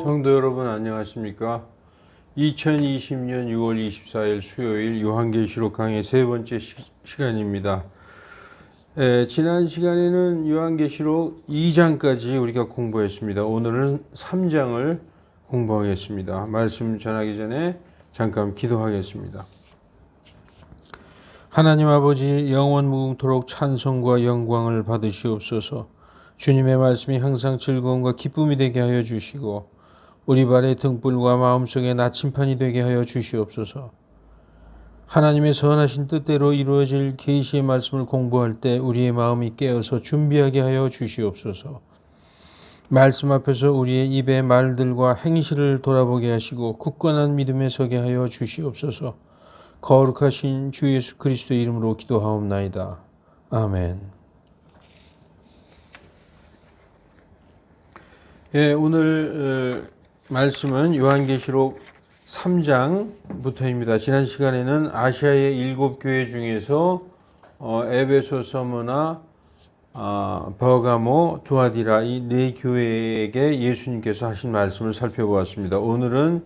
성도 여러분 안녕하십니까? 2020년 6월 24일 수요일 요한계시록 강의 세 번째 시간입니다. 지난 시간에는 요한계시록 2장까지 우리가 공부했습니다. 오늘은 3장을 공부하겠습니다. 말씀 전하기 전에 잠깐 기도하겠습니다. 하나님 아버지, 영원 무궁토록 찬송과 영광을 받으시옵소서. 주님의 말씀이 항상 즐거움과 기쁨이 되게 하여 주시고 우리 발의 등불과 마음속의 나침판이 되게 하여 주시옵소서. 하나님의 선하신 뜻대로 이루어질 계시의 말씀을 공부할 때 우리의 마음이 깨어서 준비하게 하여 주시옵소서. 말씀 앞에서 우리의 입의 말들과 행실을 돌아보게 하시고 굳건한 믿음에 서게 하여 주시옵소서. 거룩하신 주 예수 그리스도의 이름으로 기도하옵나이다. 아멘. 오늘 말씀은 요한계시록 3장부터입니다. 지난 시간에는 아시아의 7교회 중에서 에베소, 서머나, 버가모, 두아디라 이 네 교회에게 예수님께서 하신 말씀을 살펴보았습니다. 오늘은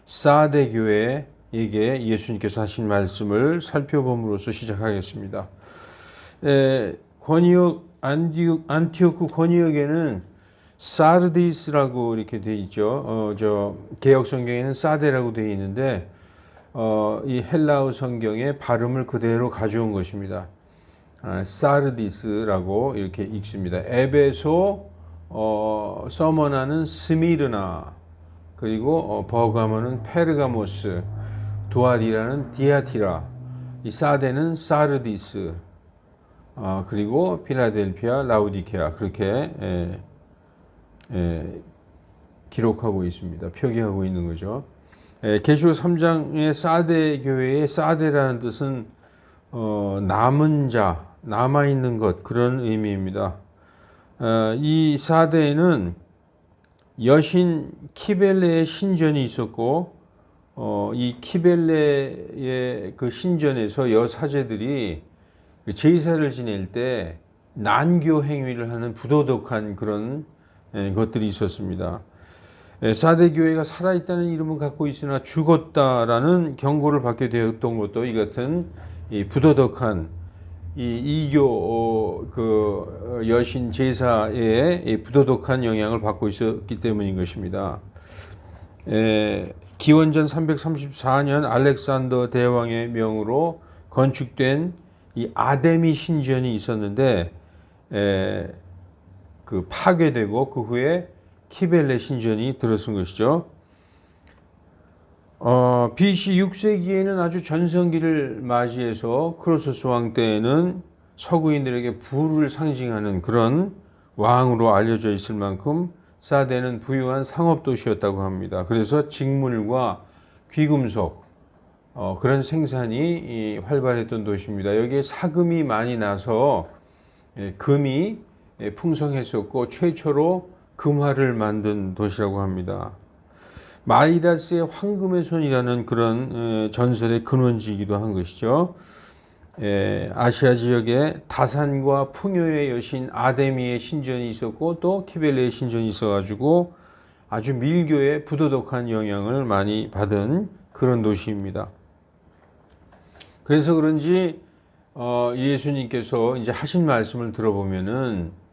사데 교회에게 예수님께서 하신 말씀을 살펴봄으로써 시작하겠습니다. 안티오크 권이역에는 사르디스라고 이렇게 되어 있죠. 개역 성경에는 사데라고 되어 있는데 이 헬라어 성경의 발음을 그대로 가져온 것입니다. 사르디스라고 이렇게 읽습니다. 에베소, 서머나는 스미르나, 그리고 버가모는 페르가모스, 두아디라는 디아티라, 이 사데는 사르디스, 그리고 필라델피아, 라우디케아 그렇게 기록하고 있습니다. 표기하고 있는 거죠. 계시록 3장의 사데 교회의 사데라는 뜻은 남은 자, 남아있는 것 그런 의미입니다. 이 사데에는 여신 키벨레의 신전이 있었고 이 키벨레의 그 신전에서 여사제들이 제사를 지낼 때 난교 행위를 하는 부도덕한 그런 것들이 있었습니다. 사대 교회가 살아있다는 이름을 갖고 있으나 죽었다라는 경고를 받게 되었던 것도 이 같은 이 부도덕한 이 이교 그 여신 제사의 부도덕한 영향을 받고 있었기 때문인 것입니다. 기원전 334년 알렉산더 대왕의 명으로 건축된 이 아데미 신전이 있었는데 그 파괴되고 그 후에 키벨레 신전이 들어선 것이죠. BC 6세기에는 아주 전성기를 맞이해서 크로소스 왕 때에는 서구인들에게 부를 상징하는 그런 왕으로 알려져 있을 만큼 사데는 부유한 상업도시였다고 합니다. 그래서 직물과 귀금속 그런 생산이 활발했던 도시입니다. 여기에 사금이 많이 나서 금이 풍성했었고 최초로 금화를 만든 도시라고 합니다. 마이다스의 황금의 손이라는 그런 전설의 근원지이기도 한 것이죠. 아시아 지역에 다산과 풍요의 여신 아데미의 신전이 있었고 또 키벨레의 신전이 있어가지고 아주 밀교의 부도덕한 영향을 많이 받은 그런 도시입니다. 그래서 그런지 예수님께서 이제 하신 말씀을 들어보면은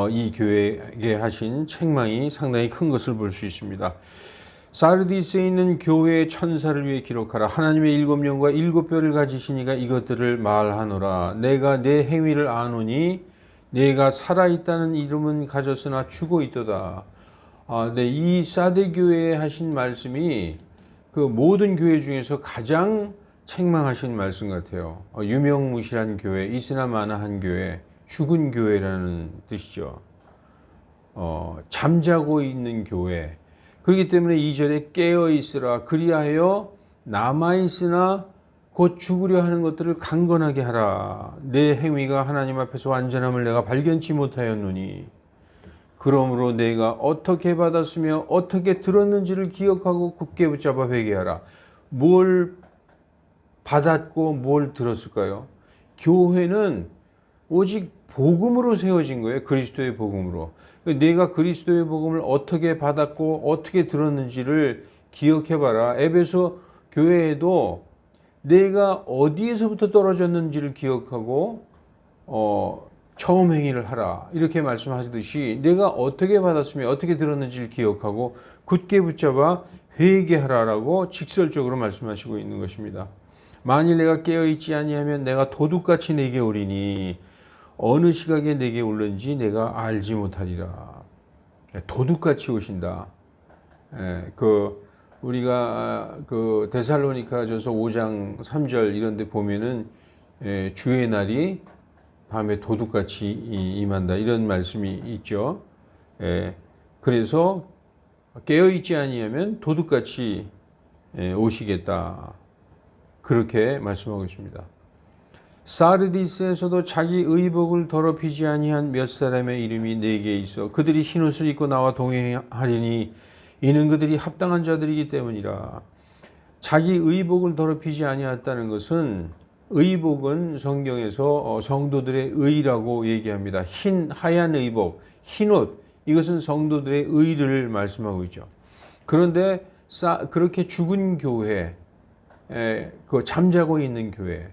이 교회에게 하신 책망이 상당히 큰 것을 볼 수 있습니다. 사르디스에 있는 교회의 천사를 위해 기록하라. 하나님의 7영과 7뼈를 가지신 이가 이것들을 말하노라. 내가 내 행위를 아노니 내가 살아있다는 이름은 가졌으나 죽어 있도다. 이 사데 교회에 하신 말씀이 그 모든 교회 중에서 가장 책망하신 말씀 같아요. 유명무실한 교회, 있으나 마나한 교회, 죽은 교회라는 뜻이죠. 잠자고 있는 교회. 그렇기 때문에 2절에 깨어 있으라. 그리하여 남아있으나 곧 죽으려 하는 것들을 강건하게 하라. 내 행위가 하나님 앞에서 완전함을 내가 발견치 못하였노니 그러므로 내가 어떻게 받았으며 어떻게 들었는지를 기억하고 굳게 붙잡아 회개하라. 뭘 받았고 뭘 들었을까요? 교회는 오직 복음으로 세워진 거예요. 그리스도의 복음으로. 내가 그리스도의 복음을 어떻게 받았고 어떻게 들었는지를 기억해봐라. 에베소 교회에도 내가 어디에서부터 떨어졌는지를 기억하고 처음 행위를 하라. 이렇게 말씀하시듯이 내가 어떻게 받았으며 어떻게 들었는지를 기억하고 굳게 붙잡아 회개하라라고 직설적으로 말씀하시고 있는 것입니다. 만일 내가 깨어있지 아니하면 내가 도둑같이 내게 오리니 어느 시각에 내게 올는지 내가 알지 못하리라. 도둑같이 오신다. 우리가 데살로니가전서 5장 3절 이런 데 보면은 주의 날이 밤에 도둑같이 임한다. 이런 말씀이 있죠. 그래서 깨어있지 아니하면 도둑같이 오시겠다. 그렇게 말씀하고 있습니다. 사르디스에서도 자기 의복을 더럽히지 아니한 몇 사람의 이름이 네게 있어 그들이 흰옷을 입고 나와 동행하리니 이는 그들이 합당한 자들이기 때문이라. 자기 의복을 더럽히지 아니했다는 것은 의복은 성경에서 성도들의 의라고 얘기합니다. 하얀 의복, 흰옷, 이것은 성도들의 의를 말씀하고 있죠. 그런데 그렇게 죽은 교회, 잠자고 있는 교회,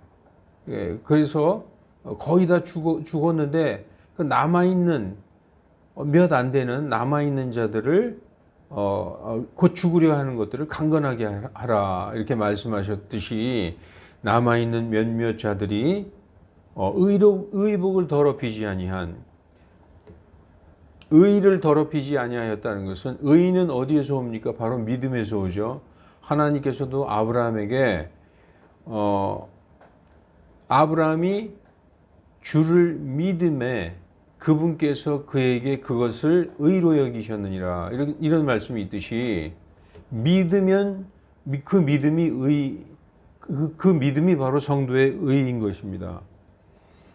그래서 거의 다 죽었는데 그 남아있는 몇 안 되는 남아있는 자들을 곧 죽으려 하는 것들을 강건하게 하라 이렇게 말씀하셨듯이 남아있는 몇몇 자들이 의복을 더럽히지 아니한 의를 더럽히지 아니하였다는 것은 의는 어디에서 옵니까? 바로 믿음에서 오죠. 하나님께서도 아브라함에게 아브라함이 주를 믿음에 그분께서 그에게 그것을 의로 여기셨느니라 이런 말씀이 있듯이 믿으면 그 믿음이 그 믿음이 바로 성도의 의인 것입니다.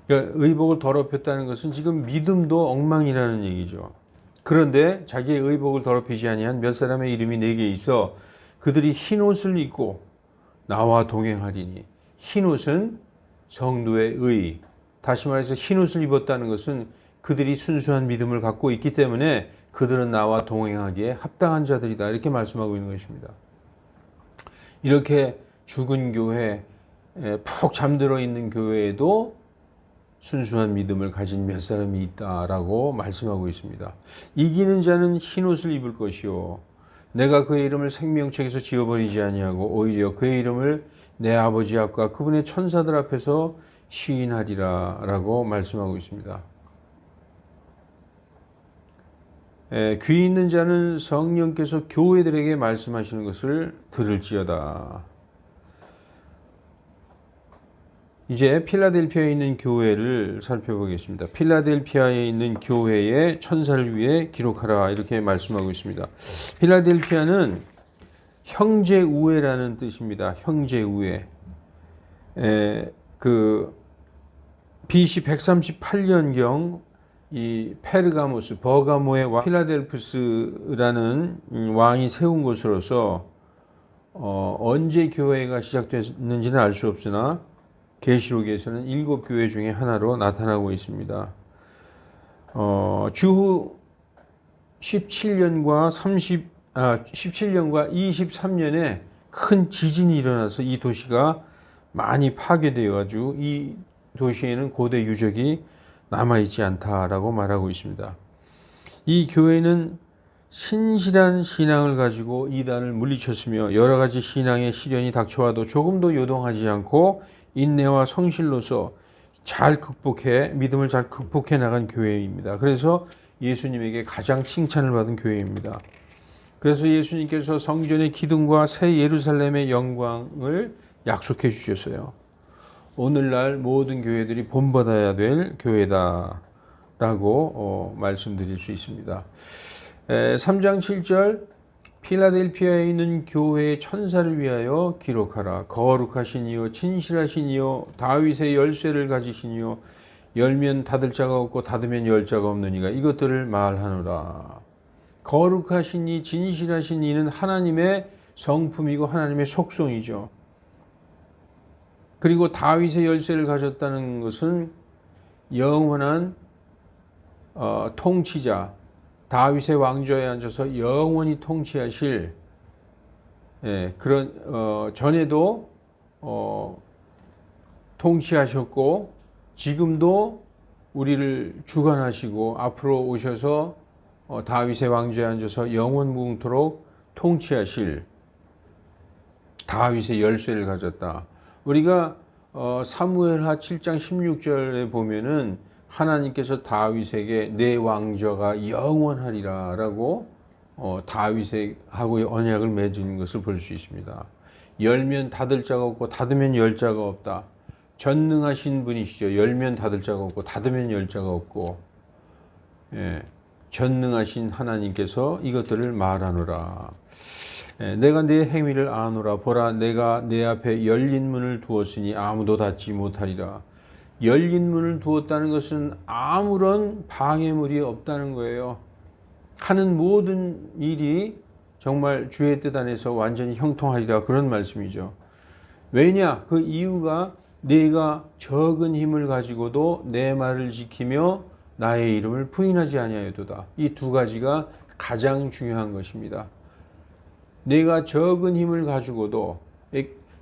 그러니까 의복을 더럽혔다는 것은 지금 믿음도 엉망이라는 얘기죠. 그런데 자기의 의복을 더럽히지 아니한 몇 사람의 이름이 내게 있어 그들이 흰옷을 입고 나와 동행하리니 흰옷은 성도의 의. 다시 말해서 흰옷을 입었다는 것은 그들이 순수한 믿음을 갖고 있기 때문에 그들은 나와 동행하기에 합당한 자들이다. 이렇게 말씀하고 있는 것입니다. 이렇게 죽은 교회, 푹 잠들어 있는 교회에도 순수한 믿음을 가진 몇 사람이 있다라고 말씀하고 있습니다. 이기는 자는 흰옷을 입을 것이요. 내가 그의 이름을 생명책에서 지워버리지 아니하고 오히려 그의 이름을 내 아버지 앞과 그분의 천사들 앞에서 시인하리라 라고 말씀하고 있습니다. 귀 있는 자는 성령께서 교회들에게 말씀하시는 것을 들을지어다. 이제 필라델피아에 있는 교회를 살펴보겠습니다. 필라델피아에 있는 교회의 천사를 위해 기록하라 이렇게 말씀하고 있습니다. 필라델피아는 형제우애라는 뜻입니다. 형제우애. BC 138년경 이 페르가모스, 버가모의 왕 필라델푸스라는 왕이 세운 곳으로서 언제 교회가 시작됐는지는 알 수 없으나 계시록에서는 7교회 중에 하나로 나타나고 있습니다. 주후 17년과 23년에 큰 지진이 일어나서 이 도시가 많이 파괴되어 가지고 이 도시에는 고대 유적이 남아있지 않다라고 말하고 있습니다. 이 교회는 신실한 신앙을 가지고 이단을 물리쳤으며 여러 가지 신앙의 시련이 닥쳐와도 조금도 요동하지 않고 인내와 성실로서 믿음을 잘 극복해 나간 교회입니다. 그래서 예수님에게 가장 칭찬을 받은 교회입니다. 그래서 예수님께서 성전의 기둥과 새 예루살렘의 영광을 약속해 주셨어요. 오늘날 모든 교회들이 본받아야 될 교회다라고 말씀드릴 수 있습니다. 3장 7절 필라델피아에 있는 교회의 천사를 위하여 기록하라. 거룩하신 이요 진실하신 이요 다윗의 열쇠를 가지신 이요 열면 닫을 자가 없고 닫으면 열 자가 없는 이가 이것들을 말하노라. 거룩하신 이 진실하신 이는 하나님의 성품이고 하나님의 속성이죠. 그리고 다윗의 열쇠를 가졌다는 것은 영원한 통치자, 다윗의 왕좌에 앉아서 영원히 통치하실, 그런 전에도 통치하셨고 지금도 우리를 주관하시고 앞으로 오셔서 다윗의 왕좌에 앉아서 영원 무궁토록 통치하실 다윗의 열쇠를 가졌다. 우리가 사무엘하 7장 16절에 보면은 하나님께서 다윗에게 내 왕좌가 영원하리라 라고 다윗하고의 언약을 맺은 것을 볼 수 있습니다. 열면 닫을 자가 없고 닫으면 열 자가 없다. 전능하신 분이시죠. 열면 닫을 자가 없고 닫으면 열 자가 없고, 전능하신 하나님께서 이것들을 말하노라. 내가 내 행위를 아노라. 보라, 내가 내 앞에 열린 문을 두었으니 아무도 닫지 못하리라. 열린 문을 두었다는 것은 아무런 방해물이 없다는 거예요. 하는 모든 일이 정말 주의 뜻 안에서 완전히 형통하리라, 그런 말씀이죠. 왜냐? 그 이유가 내가 적은 힘을 가지고도 내 말을 지키며 나의 이름을 부인하지 아니하였도다. 이 두 가지가 가장 중요한 것입니다. 내가 적은 힘을 가지고도,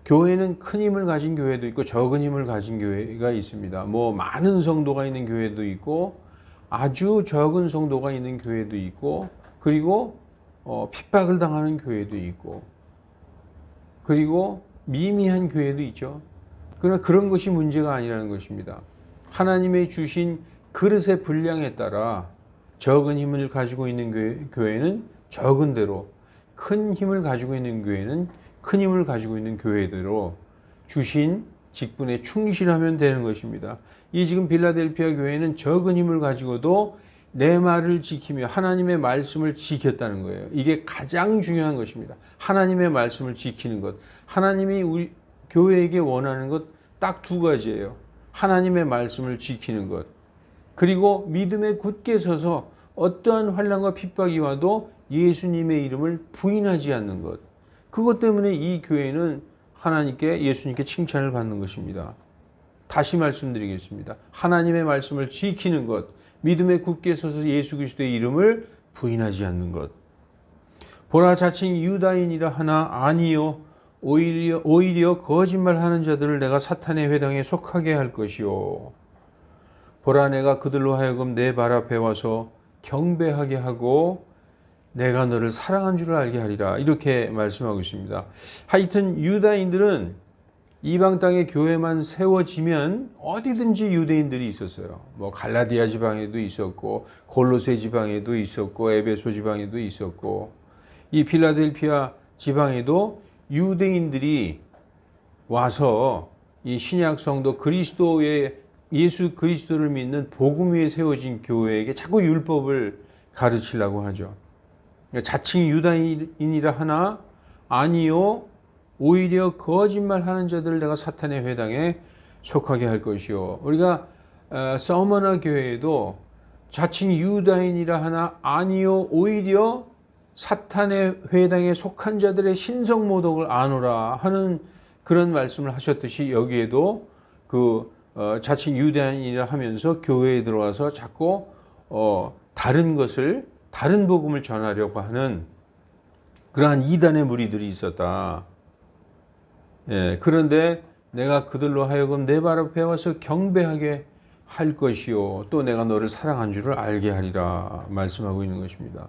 교회는 큰 힘을 가진 교회도 있고 적은 힘을 가진 교회가 있습니다. 뭐 많은 성도가 있는 교회도 있고 아주 적은 성도가 있는 교회도 있고, 그리고 핍박을 당하는 교회도 있고, 그리고 미미한 교회도 있죠. 그러나 그런 것이 문제가 아니라는 것입니다. 하나님의 주신 그릇의 분량에 따라 적은 힘을 가지고 있는 교회는 적은 대로, 큰 힘을 가지고 있는 교회는 큰 힘을 가지고 있는 교회대로 주신 직분에 충실하면 되는 것입니다. 이 지금 빌라델피아 교회는 적은 힘을 가지고도 내 말을 지키며 하나님의 말씀을 지켰다는 거예요. 이게 가장 중요한 것입니다. 하나님의 말씀을 지키는 것. 하나님이 우리 교회에게 원하는 것 딱 두 가지예요. 하나님의 말씀을 지키는 것, 그리고 믿음에 굳게 서서 어떠한 환난과 핍박이 와도 예수님의 이름을 부인하지 않는 것. 그것 때문에 이 교회는 하나님께, 예수님께 칭찬을 받는 것입니다. 다시 말씀드리겠습니다. 하나님의 말씀을 지키는 것, 믿음에 굳게 서서 예수 그리스도의 이름을 부인하지 않는 것. 보라, 자칭 유다인이라 하나 아니요 오히려 거짓말하는 자들을 내가 사탄의 회당에 속하게 할 것이요. 보라, 내가 그들로 하여금 내 발 앞에 와서 경배하게 하고 내가 너를 사랑한 줄을 알게 하리라. 이렇게 말씀하고 있습니다. 하여튼 유다인들은 이방 땅에 교회만 세워지면 어디든지 유대인들이 있었어요. 뭐 갈라디아 지방에도 있었고 골로새 지방에도 있었고 에베소 지방에도 있었고, 이 필라델피아 지방에도 유대인들이 와서 이 신약 성도 그리스도의, 예수 그리스도를 믿는 복음 위에 세워진 교회에게 자꾸 율법을 가르치려고 하죠. 자칭 유다인이라 하나 아니요 오히려 거짓말하는 자들을 내가 사탄의 회당에 속하게 할 것이요. 우리가 서머나 교회에도 자칭 유다인이라 하나 아니요 오히려 사탄의 회당에 속한 자들의 신성모독을 아노라 하는 그런 말씀을 하셨듯이, 여기에도 그 자칭 유대인이라 하면서 교회에 들어와서 자꾸 다른 것을, 다른 복음을 전하려고 하는 그러한 이단의 무리들이 있었다. 그런데 내가 그들로 하여금 내 발 앞에 와서 경배하게 할 것이요 또 내가 너를 사랑한 줄을 알게 하리라 말씀하고 있는 것입니다.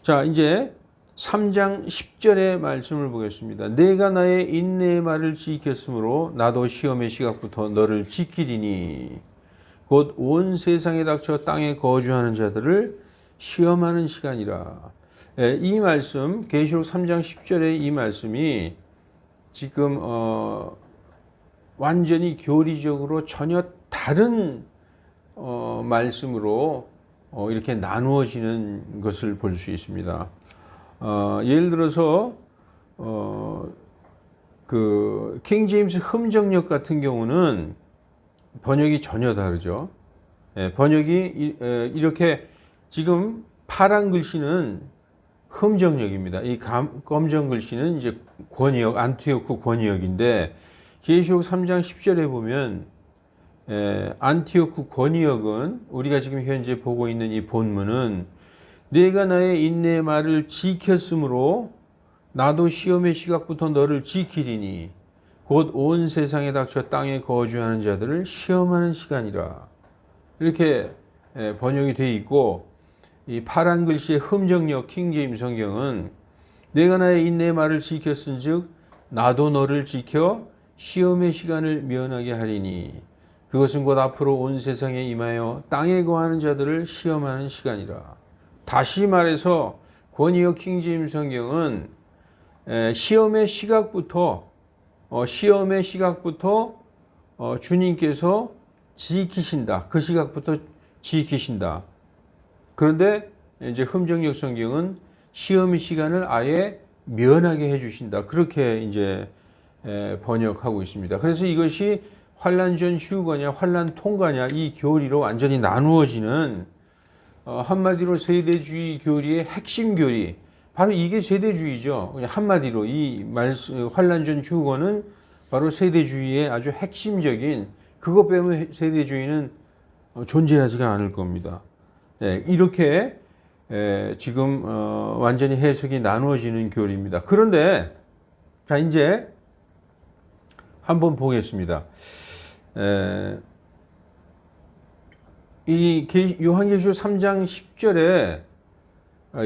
자, 이제 3장 10절의 말씀을 보겠습니다. 내가 나의 인내의 말을 지켰으므로 나도 시험의 시각부터 너를 지키리니 곧 온 세상에 닥쳐 땅에 거주하는 자들을 시험하는 시간이라. 이 말씀, 계시록 3장 10절의 이 말씀이 지금 완전히 교리적으로 전혀 다른 말씀으로 이렇게 나누어지는 것을 볼 수 있습니다. 예를 들어서 그 킹 제임스 흠정역 같은 경우는 번역이 전혀 다르죠. 번역이 이렇게 지금 파란 글씨는 흠정역입니다. 이 검정 글씨는 이제 권역, 안티오크 권역인데 계시록 3장 10절에 보면 안티오쿠 권위역은 우리가 지금 현재 보고 있는 이 본문은 내가 나의 인내의 말을 지켰으므로 나도 시험의 시각부터 너를 지키리니 곧 온 세상에 닥쳐 땅에 거주하는 자들을 시험하는 시간이라. 이렇게 번역이 되어 있고, 이 파란 글씨의 흠정역 킹제임스 성경은 내가 나의 인내의 말을 지켰은즉 나도 너를 지켜 시험의 시간을 면하게 하리니 그것은 곧 앞으로 온 세상에 임하여 땅에 거하는 자들을 시험하는 시간이라. 다시 말해서 권위역 킹제임스 성경은 시험의 시각부터 주님께서 지키신다. 그 시각부터 지키신다. 그런데 이제 흠정역 성경은 시험의 시간을 아예 면하게 해주신다. 그렇게 이제 번역하고 있습니다. 그래서 이것이 환란 전 휴거냐, 환란 통과냐 이 교리로 완전히 나누어지는 한마디로 세대주의 교리의 핵심 교리. 바로 이게 세대주의죠. 그냥 한마디로 이 환란 전 휴거는 바로 세대주의의 아주 핵심적인, 그것 빼면 세대주의는 존재하지가 않을 겁니다. 이렇게 지금 완전히 해석이 나누어지는 교리입니다. 그런데 자 이제 한번 보겠습니다. 이 요한계시록 3장 10절에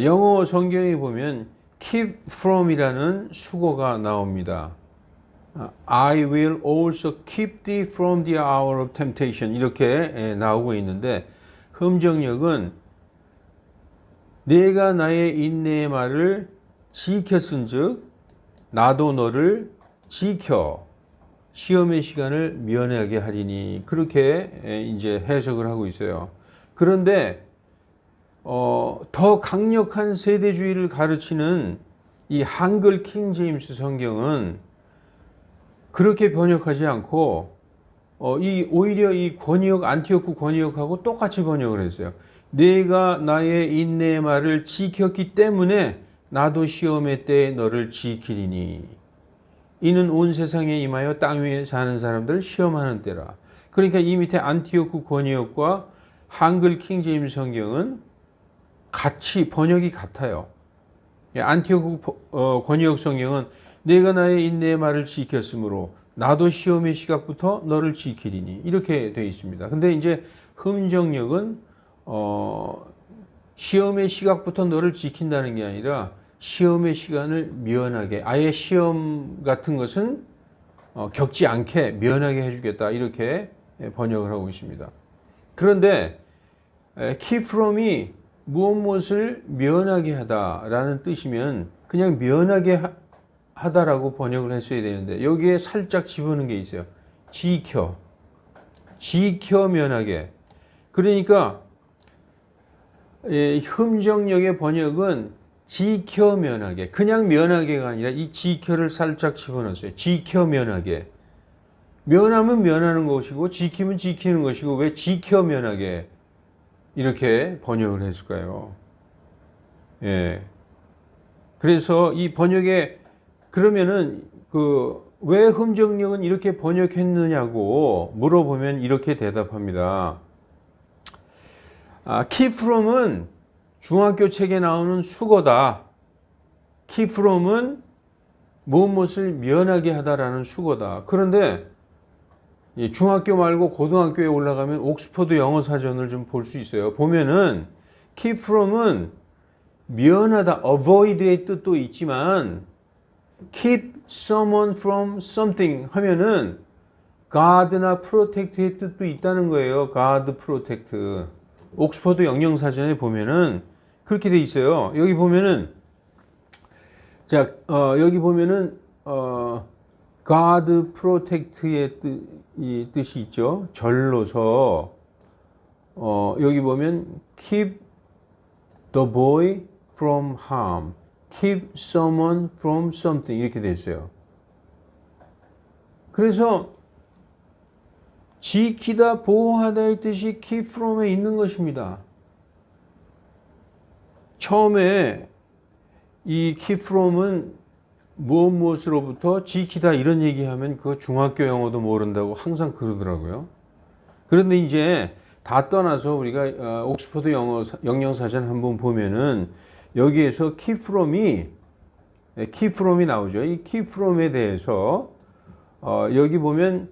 영어 성경에 보면 keep from이라는 수고가 나옵니다. I will also keep thee from the hour of temptation 이렇게 나오고 있는데, 흠정역은 내가 나의 인내의 말을 지켰은즉 나도 너를 지켜 시험의 시간을 면하게 하리니, 그렇게 이제 해석을 하고 있어요. 그런데 더 강력한 세대주의를 가르치는 이 한글 킹제임스 성경은 그렇게 번역하지 않고 오히려 이 권위역 안티오쿠 권위역하고 똑같이 번역을 했어요. 내가 나의 인내의 말을 지켰기 때문에 나도 시험의 때에 너를 지키리니 이는 온 세상에 임하여 땅 위에 사는 사람들을 시험하는 때라. 그러니까 이 밑에 안티오쿠 권위역과 한글 킹제임스 성경은 같이 번역이 같아요. 안티오쿠 권위역 성경은 내가 나의 인내의 말을 지켰으므로 나도 시험의 시각부터 너를 지키리니 이렇게 되어 있습니다. 근데 이제 흠정역은 시험의 시각부터 너를 지킨다는 게 아니라 시험의 시간을 면하게, 아예 시험 같은 것은 겪지 않게 면하게 해주겠다, 이렇게 번역을 하고 있습니다. 그런데 keep from이 무엇을 면하게 하다라는 뜻이면 그냥 면하게 하다라고 번역을 했어야 되는데 여기에 살짝 집어넣은 게 있어요. 지켜 면하게. 그러니까 흠정역의 번역은 지켜 면하게, 그냥 면하게가 아니라 이 지켜를 살짝 집어넣었어요. 지켜 면하게. 면하면 면하는 것이고 지키면 지키는 것이고 왜 지켜 면하게 이렇게 번역을 했을까요? 그래서 이 번역에 그러면은 왜 흠정역은 이렇게 번역했느냐고 물어보면 이렇게 대답합니다. keep from은 중학교 책에 나오는 수거다. keep from은 무엇을 면하게 하다라는 수거다. 그런데 중학교 말고 고등학교에 올라가면 옥스퍼드 영어 사전을 좀 볼 수 있어요. 보면은 keep from은 면하다, avoid의 뜻도 있지만 keep someone from something 하면은 guard나 protect의 뜻도 있다는 거예요. guard, protect. 옥스퍼드 영영사전에 보면은 그렇게 돼 있어요. 여기 보면은 여기 보면은 guard, protect의 뜻이 있죠. 절로서 여기 보면 keep the boy from harm, keep someone from something 이렇게 돼 있어요. 그래서 지키다, 보호하다의 뜻이 keep from에 있는 것입니다. 처음에 이 keep from은 무엇으로부터 지키다 이런 얘기하면 그거 중학교 영어도 모른다고 항상 그러더라고요. 그런데 이제 다 떠나서 우리가 옥스퍼드 영영사전 한번 보면은 여기에서 keep from이 나오죠. 이 keep from에 대해서 여기 보면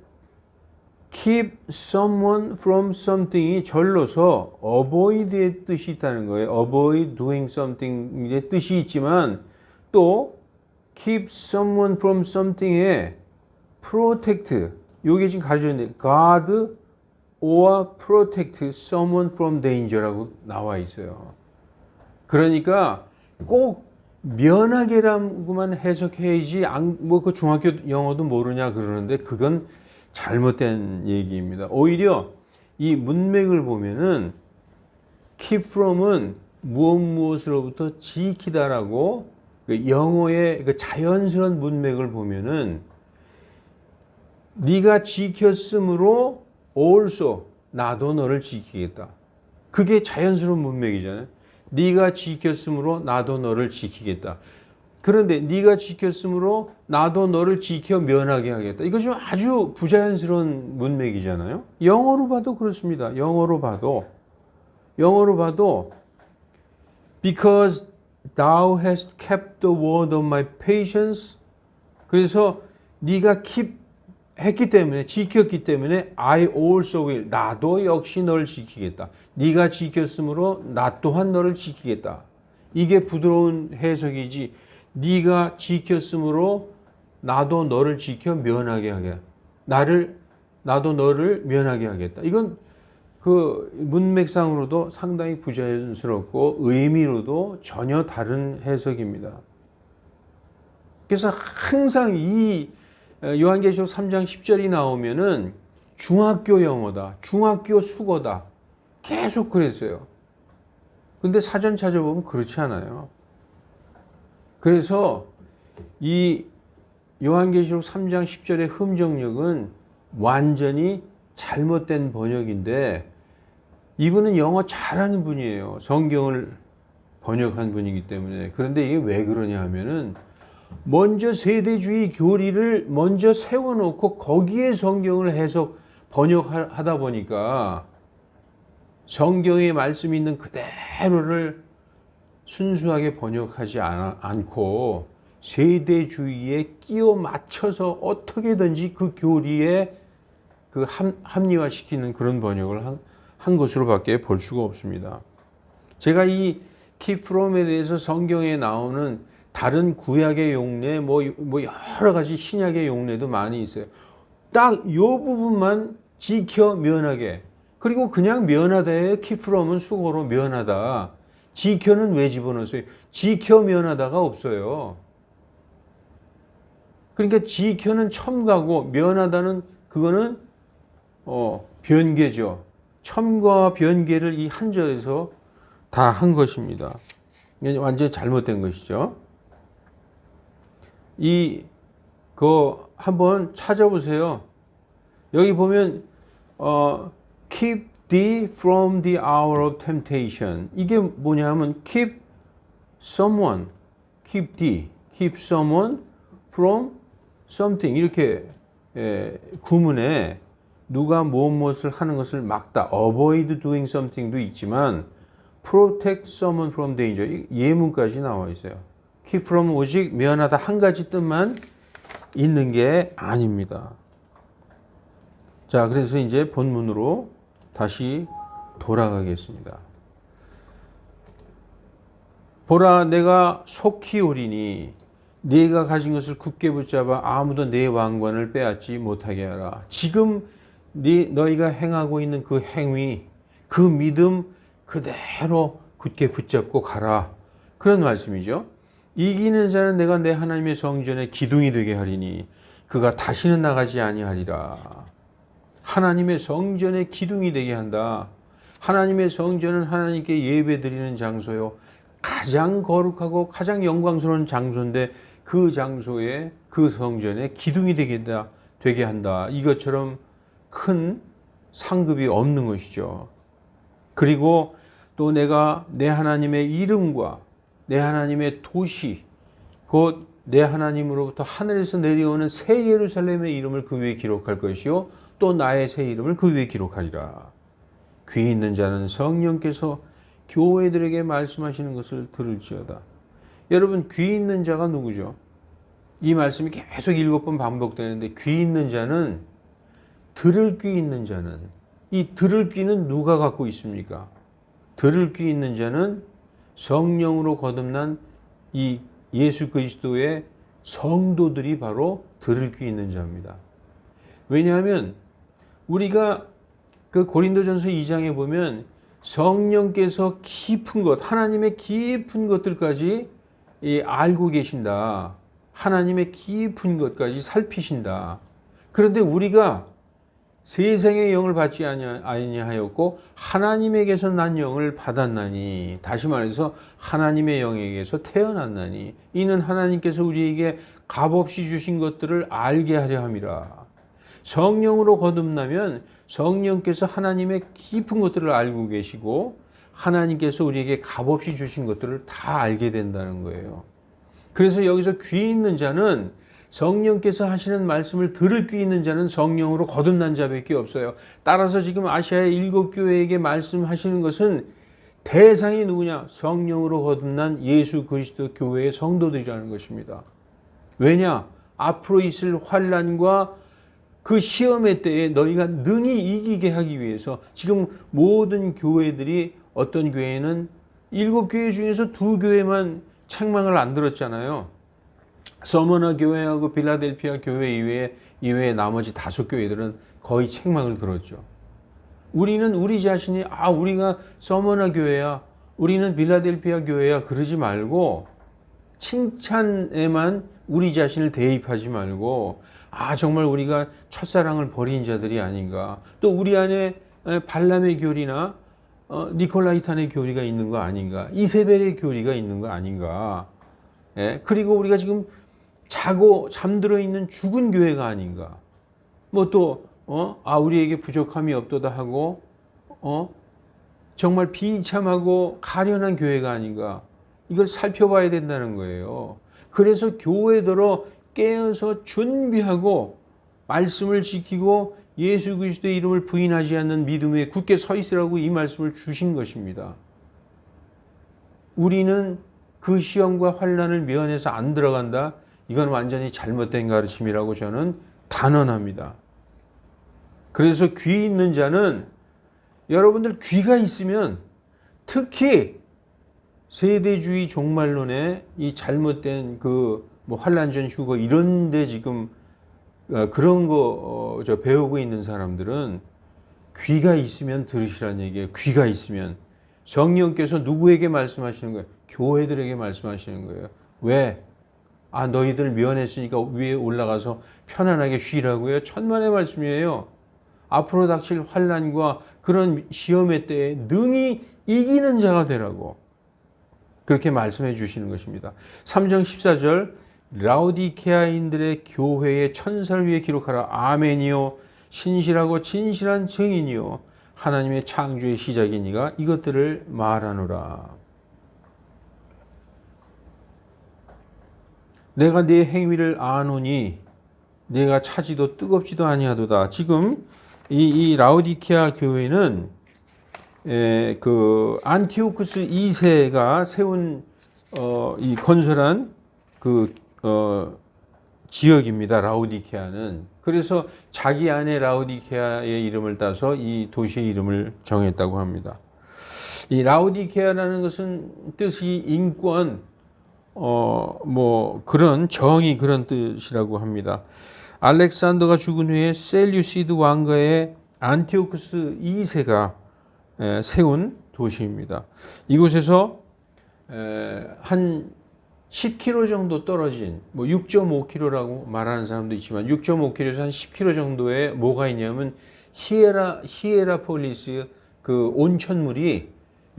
keep someone from something이 절로서 avoid의 뜻이 있다는 거예요. avoid doing something의 뜻이 있지만 또 keep someone from something에 protect 요게 지금 가르쳐있는데 guard or protect someone from danger라고 나와 있어요. 그러니까 꼭 면하게라고만 해석해야지 뭐 그 중학교 영어도 모르냐 그러는데 그건 잘못된 얘기입니다. 오히려 이 문맥을 보면은 keep from은 무엇으로부터 지키다라고 영어의 그 자연스러운 문맥을 보면은 네가 지켰으므로 also 나도 너를 지키겠다. 그게 자연스러운 문맥이잖아요. 네가 지켰으므로 나도 너를 지키겠다. 그런데 네가 지켰으므로 나도 너를 지켜 면하게 하겠다. 이거 좀 아주 부자연스러운 문맥이잖아요. 영어로 봐도 그렇습니다. 영어로 봐도 because thou hast kept the word of my patience. 그래서 네가 keep 했기 때문에 지켰기 때문에 I also will 나도 역시 너를 지키겠다. 네가 지켰으므로 나 또한 너를 지키겠다. 이게 부드러운 해석이지. 네가 지켰으므로 나도 너를 지켜 면하게 하겠다. 나도 너를 면하게 하겠다. 이건 그 문맥상으로도 상당히 부자연스럽고 의미로도 전혀 다른 해석입니다. 그래서 항상 이 요한계시록 3장 10절이 나오면은 중학교 영어다, 중학교 수거다. 계속 그랬어요. 근데 사전 찾아보면 그렇지 않아요. 그래서 이 요한계시록 3장 10절의 흠정력은 완전히 잘못된 번역인데 이분은 영어 잘하는 분이에요. 성경을 번역한 분이기 때문에. 그런데 이게 왜 그러냐 하면은 먼저 세대주의 교리를 먼저 세워놓고 거기에 성경을 해석 번역하다 보니까 성경에 말씀이 있는 그대로를 순수하게 번역하지 않고 세대주의에 끼워 맞춰서 어떻게든지 그 교리에 그 합리화시키는 그런 번역을 한 것으로밖에 볼 수가 없습니다. 제가 이 keep from에 대해서 성경에 나오는 다른 구약의 용례, 뭐 여러 가지 신약의 용례도 많이 있어요. 딱 이 부분만 지켜 면하게. 그리고 그냥 면하다에 keep from은 수고로 면하다. 지켜는 왜 집어넣었어요? 지켜 면하다가 없어요. 그러니까 지켜는 첨가고 면하다는 그거는 변개죠. 첨가와 변개를 이 한 절에서 다 한 것입니다. 완전히 잘못된 것이죠. 한번 찾아보세요. 여기 보면 keep thee from the hour of temptation. 이게 뭐냐면 keep someone from something 이렇게 구문에 누가 무엇을 하는 것을 막다 avoid doing something도 있지만 protect someone from danger 예문까지 나와 있어요. keep from 오직 면하다 한 가지 뜻만 있는 게 아닙니다. 자, 그래서 이제 본문으로 다시 돌아가겠습니다. 보라, 내가 속히 오리니 네가 가진 것을 굳게 붙잡아 아무도 네 왕관을 빼앗지 못하게 하라. 지금 너희가 행하고 있는 그 행위, 그 믿음 그대로 굳게 붙잡고 가라. 그런 말씀이죠. 이기는 자는 내가 내 하나님의 성전에 기둥이 되게 하리니 그가 다시는 나가지 아니하리라. 하나님의 성전에 기둥이 되게 한다. 하나님의 성전은 하나님께 예배드리는 장소요. 가장 거룩하고 가장 영광스러운 장소인데 그 장소에 그 성전에 기둥이 되게 한다. 이것처럼 큰 상급이 없는 것이죠. 그리고 또 내가 내 하나님의 이름과 내 하나님의 도시 곧 내 하나님으로부터 하늘에서 내려오는 새 예루살렘의 이름을 그 위에 기록할 것이요 또 나의 새 이름을 그 위에 기록하리라. 귀 있는 자는 성령께서 교회들에게 말씀하시는 것을 들을지어다. 여러분, 귀 있는 자가 누구죠? 이 말씀이 계속 7번 반복되는데, 귀 있는 자는, 들을 귀 있는 자는, 이 들을 귀는 누가 갖고 있습니까? 들을 귀 있는 자는 성령으로 거듭난 이 예수 그리스도의 성도들이 바로 들을 귀 있는 자입니다. 왜냐하면 우리가 그 고린도전서 2장에 보면 성령께서 깊은 것, 하나님의 깊은 것들까지 알고 계신다. 하나님의 깊은 것까지 살피신다. 그런데 우리가 세상의 영을 받지 아니하였고 하나님에게서 난 영을 받았나니, 다시 말해서 하나님의 영에게서 태어났나니, 이는 하나님께서 우리에게 값없이 주신 것들을 알게 하려 함이라. 성령으로 거듭나면 성령께서 하나님의 깊은 것들을 알고 계시고 하나님께서 우리에게 값없이 주신 것들을 다 알게 된다는 거예요. 그래서 여기서 귀 있는 자는, 성령께서 하시는 말씀을 들을 귀 있는 자는 성령으로 거듭난 자밖에 없어요. 따라서 지금 아시아의 7교회에게 말씀하시는 것은 대상이 누구냐? 성령으로 거듭난 예수 그리스도 교회의 성도들이라는 것입니다. 왜냐? 앞으로 있을 환난과 그 시험의 때에 너희가 능히 이기게 하기 위해서, 지금 모든 교회들이, 어떤 교회는 7교회 중에서 2교회만 책망을 안 들었잖아요. 서머나 교회하고 빌라델피아 교회 이외에 나머지 5교회들은 거의 책망을 들었죠. 우리는 우리 자신이 우리가 서머나 교회야, 우리는 빌라델피아 교회야 그러지 말고, 칭찬에만 우리 자신을 대입하지 말고, 정말 우리가 첫사랑을 버린 자들이 아닌가, 또 우리 안에 발람의 교리나 니콜라이탄의 교리가 있는 거 아닌가, 이세벨의 교리가 있는 거 아닌가, 그리고 우리가 지금 잠들어 있는 죽은 교회가 아닌가, 우리에게 부족함이 없도다 하고 정말 비참하고 가련한 교회가 아닌가, 이걸 살펴봐야 된다는 거예요. 그래서 교회들어 깨어서 준비하고 말씀을 지키고 예수 그리스도의 이름을 부인하지 않는 믿음에 굳게 서 있으라고 이 말씀을 주신 것입니다. 우리는 그 시험과 환난을 면해서 안 들어간다, 이건 완전히 잘못된 가르침이라고 저는 단언합니다. 그래서 귀 있는 자는, 여러분들 귀가 있으면, 특히 세대주의 종말론의 이 잘못된 환난전 휴거 이런데 지금 그런 거 배우고 있는 사람들은 귀가 있으면 들으시라는 얘기예요. 귀가 있으면. 성령께서 누구에게 말씀하시는 거예요? 교회들에게 말씀하시는 거예요. 왜? 너희들 면했으니까 위에 올라가서 편안하게 쉬라고요. 천만의 말씀이에요. 앞으로 닥칠 환난과 그런 시험의 때에 능히 이기는 자가 되라고 그렇게 말씀해 주시는 것입니다. 3장 14절, 라오디케아인들의 교회의 천사를 위해 기록하라. 아멘이요, 신실하고 진실한 증인이요, 하나님의 창조의 시작이니가 이것들을 말하노라. 내가 네 행위를 아노니 내가 차지도 뜨겁지도 아니하도다. 지금 이 라오디케아 교회는 안티오쿠스 2세가 세운 이 건설한 지역입니다. 라오디케아는. 그래서 자기 아내 라오디케아의 이름을 따서 이 도시의 이름을 정했다고 합니다. 이 라오디케아라는 것은 뜻이 인권, 그런 정의, 그런 뜻이라고 합니다. 알렉산더가 죽은 후에 셀류시드 왕가의 안티오쿠스 2세가 세운 도시입니다. 이곳에서 한 10km 정도 떨어진, 6.5km라고 말하는 사람도 있지만 6.5km에서 한 10km 정도에 뭐가 있냐면 히에라폴리스 그 온천물이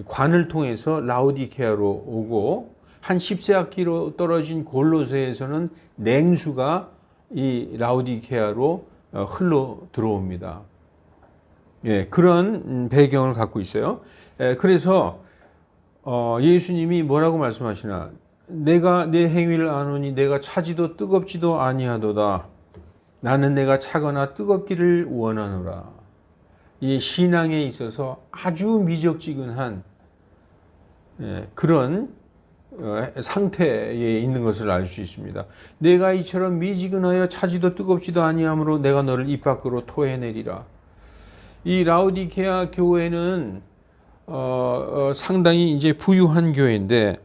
관을 통해서 라오디케아로 오고, 한 14km 떨어진 골로새에서는 냉수가 이 라오디케아로 흘러 들어옵니다. 그런 배경을 갖고 있어요. 그래서 예수님이 뭐라고 말씀하시나, 내가 내 행위를 아노니 내가 차지도 뜨겁지도 아니하도다. 나는 내가 차거나 뜨겁기를 원하노라. 이 신앙에 있어서 아주 미적지근한 그런 상태에 있는 것을 알 수 있습니다. 내가 이처럼 미지근하여 차지도 뜨겁지도 아니하므로 내가 너를 입 밖으로 토해내리라. 이 라오디게아 교회는 상당히 이제 부유한 교회인데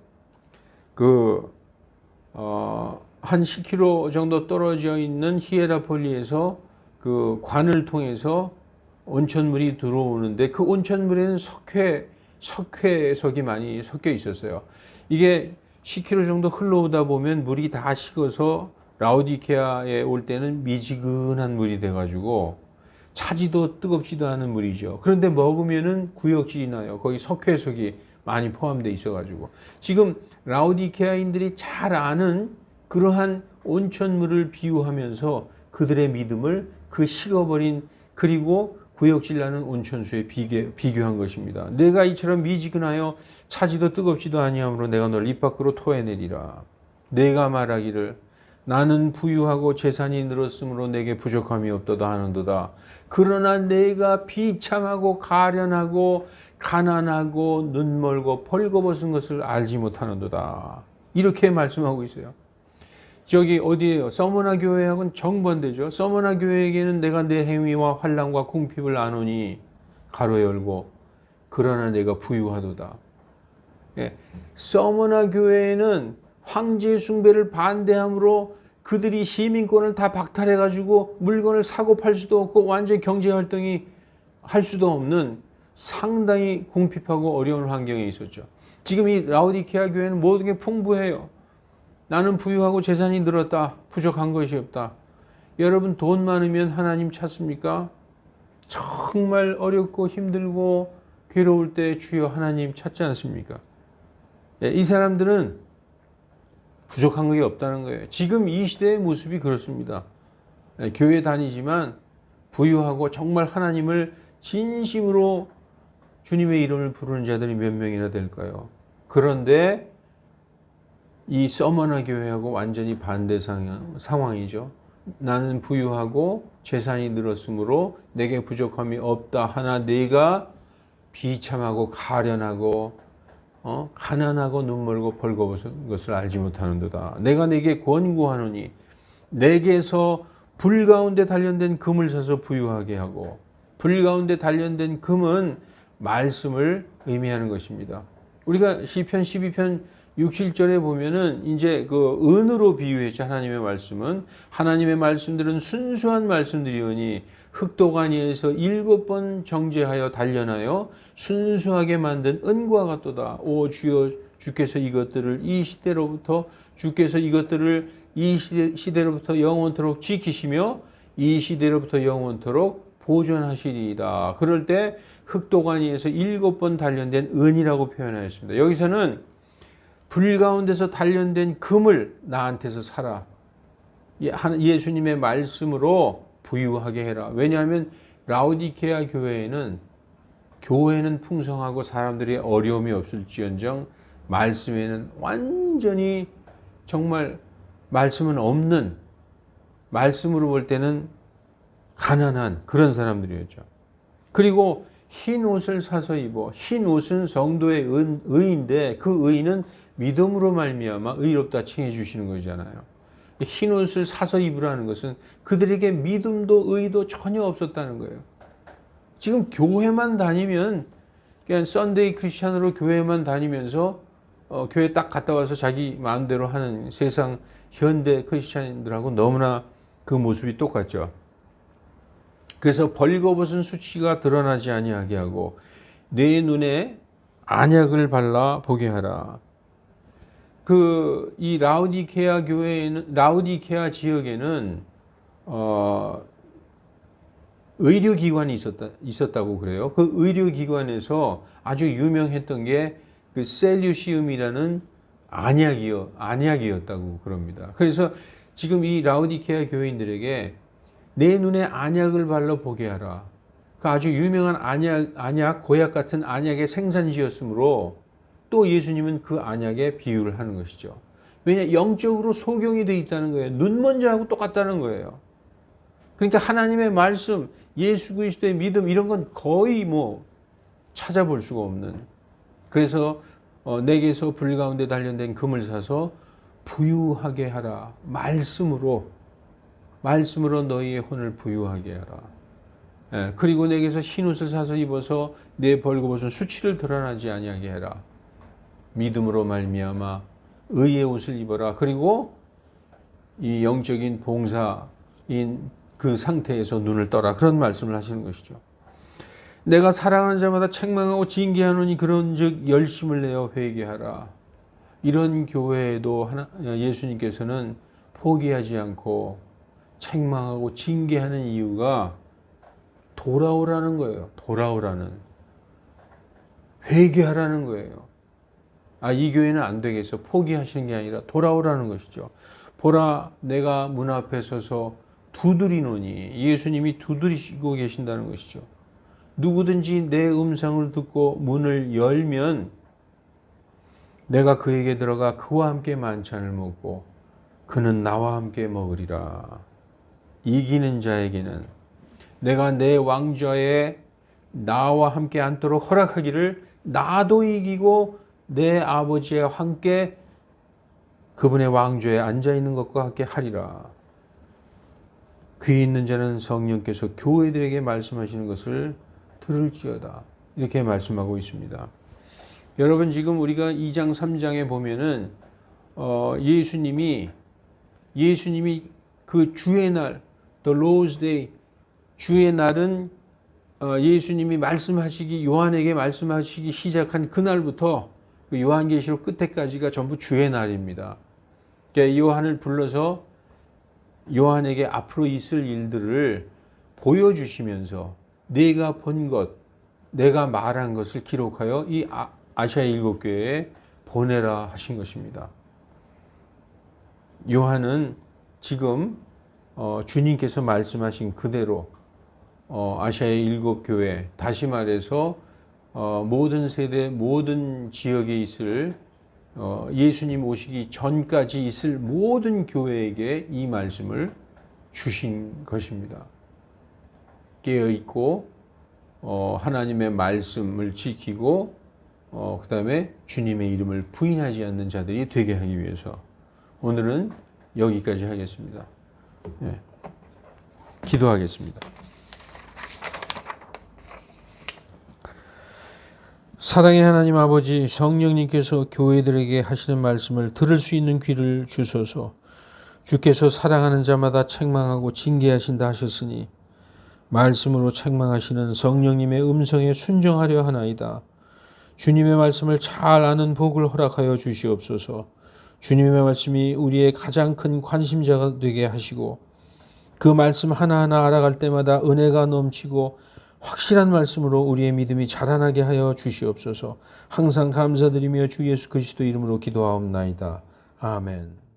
한 10km 정도 떨어져 있는 히에라폴리에서 그 관을 통해서 온천물이 들어오는데 그 온천물에는 석회석이 많이 섞여 있었어요. 이게 10km 정도 흘러오다 보면 물이 다 식어서 라오디게아에 올 때는 미지근한 물이 돼가지고 차지도 뜨겁지도 않은 물이죠. 그런데 먹으면은 구역질이 나요. 거기 석회석이 많이 포함되어 있어가지고 지금 라오디게아인들이 잘 아는 그러한 온천물을 비유하면서 그들의 믿음을 그 식어버린 그리고 구역질 나는 온천수에 비교한 것입니다. 내가 이처럼 미지근하여 차지도 뜨겁지도 아니하므로 내가 너를 입 밖으로 토해내리라. 내가 말하기를 나는 부유하고 재산이 늘었으므로 내게 부족함이 없도다 하는도다. 그러나 내가 비참하고 가련하고 가난하고 눈멀고 벌거벗은 것을 알지 못하는도다. 이렇게 말씀하고 있어요. 저기 어디에요? 서머나 교회하고는 정반대죠. 서머나 교회에게는 내가 내 행위와 환난과 궁핍을 아노니 가로 열고 그러나 내가 부유하도다. 서머나 교회에는 황제 숭배를 반대함으로 그들이 시민권을 다 박탈해가지고 물건을 사고 팔 수도 없고 완전 경제활동이 할 수도 없는 상당히 궁핍하고 어려운 환경에 있었죠. 지금 이 라오디게아 교회는 모든 게 풍부해요. 나는 부유하고 재산이 늘었다. 부족한 것이 없다. 여러분 돈 많으면 하나님 찾습니까? 정말 어렵고 힘들고 괴로울 때 주여 하나님 찾지 않습니까? 이 사람들은 부족한 게 없다는 거예요. 지금 이 시대의 모습이 그렇습니다. 교회 다니지만 부유하고 정말 하나님을 진심으로 주님의 이름을 부르는 자들이 몇 명이나 될까요? 그런데 이 서머나 교회하고 완전히 반대 상황이죠. 나는 부유하고 재산이 늘었으므로 내게 부족함이 없다 하나 내가 비참하고 가련하고 가난하고 눈멀고 벌거벗은 것을 알지 못하는도다. 내가 내게 권고하노니 내게서 불 가운데 단련된 금을 사서 부유하게 하고 불 가운데 단련된 금은 말씀을 의미하는 것입니다. 우리가 시편 12편 6, 7절에 보면은 이제 그 은으로 비유했죠. 하나님의 말씀은 하나님의 말씀들은 순수한 말씀들이오니 흙도가니에서 7번 정제하여 단련하여 순수하게 만든 은과 같도다. 오 주여 주께서 이것들을 이 시대로부터 주께서 이것들을 이 시대로부터 영원토록 지키시며 이 시대로부터 영원토록 보존하시리이다. 그럴 때 흙도가니에서 7번 단련된 은이라고 표현하였습니다. 여기서는 불 가운데서 단련된 금을 나한테서 사라. 예수님의 말씀으로 부유하게 해라. 왜냐하면 라오디게아 교회는 풍성하고 사람들이 어려움이 없을지언정 말씀에는 완전히 정말 말씀은 없는, 말씀으로 볼 때는 가난한 그런 사람들이었죠. 그리고 흰 옷을 사서 입어. 흰 옷은 성도의 의인데 그 의인은 믿음으로 말미암아 의롭다 칭해 주시는 거잖아요. 흰 옷을 사서 입으라는 것은 그들에게 믿음도 의도 전혀 없었다는 거예요. 지금 교회만 다니면 그냥 썬데이 크리스찬으로 교회만 다니면서 교회 딱 갔다 와서 자기 마음대로 하는 세상 현대 크리스찬들하고 너무나 그 모습이 똑같죠. 그래서 벌거벗은 수치가 드러나지 아니하게 하고 내 눈에 안약을 발라 보게 하라. 이 라오디게아 교회에는 라오디게아 지역에는 의료기관이 있었다고 그래요. 그 의료기관에서 아주 유명했던 게 그 셀류시움이라는 안약이었다고 그럽니다. 그래서 지금 이 라오디게아 교인들에게 내 눈에 안약을 발라 보게 하라. 그 아주 유명한 안약, 고약 같은 안약의 생산지였으므로 또 예수님은 그 안약에 비유를 하는 것이죠. 왜냐? 영적으로 소경이 돼 있다는 거예요. 눈 먼저 하고 똑같다는 거예요. 그러니까 하나님의 말씀, 예수 그리스도의 믿음 이런 건 거의 뭐 찾아볼 수가 없는. 그래서 내게서 불 가운데 단련된 금을 사서 부유하게 하라. 말씀으로 너희의 혼을 부유하게 하라. 예, 그리고 내게서 흰 옷을 사서 입어서 내 벌거벗은 수치를 드러나지 아니하게 해라. 믿음으로 말미암아 의의 옷을 입어라. 그리고 이 영적인 봉사인 그 상태에서 눈을 떠라. 그런 말씀을 하시는 것이죠. 내가 사랑하는 자마다 책망하고 징계하노니 그런즉 열심을 내어 회개하라. 이런 교회에도 예수님께서는 포기하지 않고 책망하고 징계하는 이유가 돌아오라는 거예요. 돌아오라는. 회개하라는 거예요. 이 교회는 안 되겠어. 포기하시는 게 아니라 돌아오라는 것이죠. 보라, 내가 문 앞에 서서 두드리노니. 예수님이 두드리시고 계신다는 것이죠. 누구든지 내 음성을 듣고 문을 열면 내가 그에게 들어가 그와 함께 만찬을 먹고 그는 나와 함께 먹으리라. 이기는 자에게는 내가 내 왕좌에 나와 함께 앉도록 허락하기를 나도 이기고 내 아버지와 함께 그분의 왕좌에 앉아있는 것과 함께 하리라. 귀 있는 자는 성령께서 교회들에게 말씀하시는 것을 들을지어다. 이렇게 말씀하고 있습니다. 여러분 지금 우리가 2장 3장에 보면은 예수님이 그 주의 날 The Lord's Day 주의 날은 예수님이 요한에게 말씀하시기 시작한 그날부터 그 요한계시록 끝에까지가 전부 주의 날입니다. 그러니까 요한을 불러서 요한에게 앞으로 있을 일들을 보여주시면서 내가 본 것, 내가 말한 것을 기록하여 이 아시아 7교회에 보내라 하신 것입니다. 요한은 지금 주님께서 말씀하신 그대로 아시아의 7교회, 다시 말해서 모든 세대, 모든 지역에 있을 예수님 오시기 전까지 있을 모든 교회에게 이 말씀을 주신 것입니다. 깨어있고 하나님의 말씀을 지키고 그 다음에 주님의 이름을 부인하지 않는 자들이 되게 하기 위해서. 오늘은 여기까지 하겠습니다. 네. 기도하겠습니다. 사랑의 하나님 아버지, 성령님께서 교회들에게 하시는 말씀을 들을 수 있는 귀를 주소서. 주께서 사랑하는 자마다 책망하고 징계하신다 하셨으니 말씀으로 책망하시는 성령님의 음성에 순종하려 하나이다. 주님의 말씀을 잘 아는 복을 허락하여 주시옵소서. 주님의 말씀이 우리의 가장 큰 관심사가 되게 하시고 그 말씀 하나하나 알아갈 때마다 은혜가 넘치고 확실한 말씀으로 우리의 믿음이 자라나게 하여 주시옵소서. 항상 감사드리며 주 예수 그리스도 이름으로 기도하옵나이다. 아멘.